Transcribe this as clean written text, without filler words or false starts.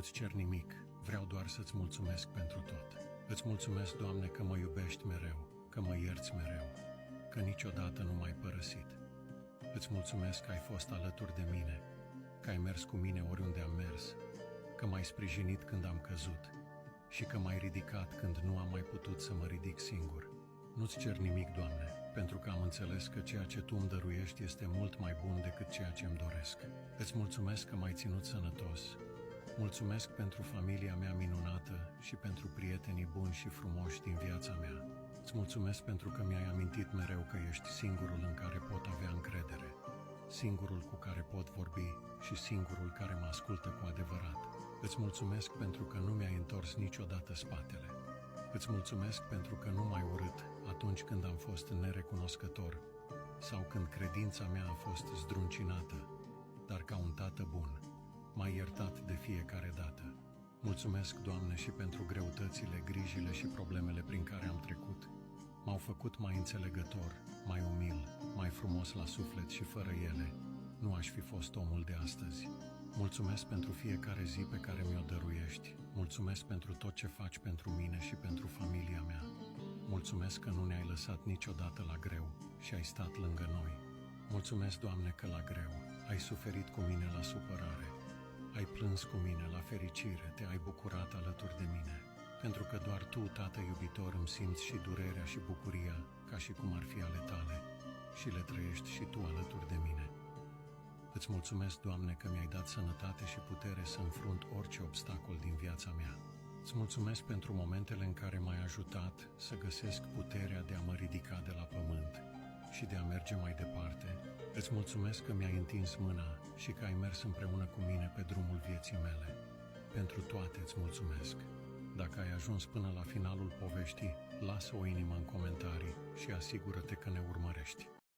Nu-ți cer nimic, vreau doar să-ți mulțumesc pentru tot. Îți mulțumesc, Doamne, că mă iubești mereu, că mă ierți mereu, că niciodată nu m-ai părăsit. Îți mulțumesc că ai fost alături de mine, că ai mers cu mine oriunde am mers, că m-ai sprijinit când am căzut și că m-ai ridicat când nu am mai putut să mă ridic singur. Nu-ți cer nimic, Doamne, pentru că am înțeles că ceea ce Tu îmi dăruiești este mult mai bun decât ceea ce îmi doresc. Îți mulțumesc că m-ai ținut sănătos. Mulțumesc pentru familia mea minunată și pentru prietenii buni și frumoși din viața mea. Îți mulțumesc pentru că mi-ai amintit mereu că ești singurul în care pot avea încredere, singurul cu care pot vorbi și singurul care mă ascultă cu adevărat. Îți mulțumesc pentru că nu mi-ai întors niciodată spatele. Îți mulțumesc pentru că nu m-ai urât atunci când am fost nerecunoscător sau când credința mea a fost zdruncinată, dar ca un tată bun m-ai iertat de fiecare dată. Mulțumesc, Doamne, și pentru greutățile, grijile și problemele prin care am trecut. M-au făcut mai înțelegător, mai umil, mai frumos la suflet și fără ele nu aș fi fost omul de astăzi. Mulțumesc pentru fiecare zi pe care mi-o dăruiești. Mulțumesc pentru tot ce faci pentru mine și pentru familia mea. Mulțumesc că nu ne-ai lăsat niciodată la greu și ai stat lângă noi. Mulțumesc, Doamne, că la greu ai suferit cu mine la supărare. Ai plâns cu mine la fericire, te-ai bucurat alături de mine. Pentru că doar Tu, Tată iubitor, îmi simți și durerea și bucuria ca și cum ar fi ale Tale și le trăiești și Tu alături de mine. Îți mulțumesc, Doamne, că mi-ai dat sănătate și putere să înfrunt orice obstacol din viața mea. Îți mulțumesc pentru momentele în care m-ai ajutat să găsesc puterea de a mă ridica de la pământ și de a merge mai departe. Îți mulțumesc că mi-ai întins mâna și că ai mers împreună cu mine pe drumul vieții mele. Pentru toate îți mulțumesc. Dacă ai ajuns până la finalul poveștii, lasă o inimă în comentarii și asigură-te că ne urmărești.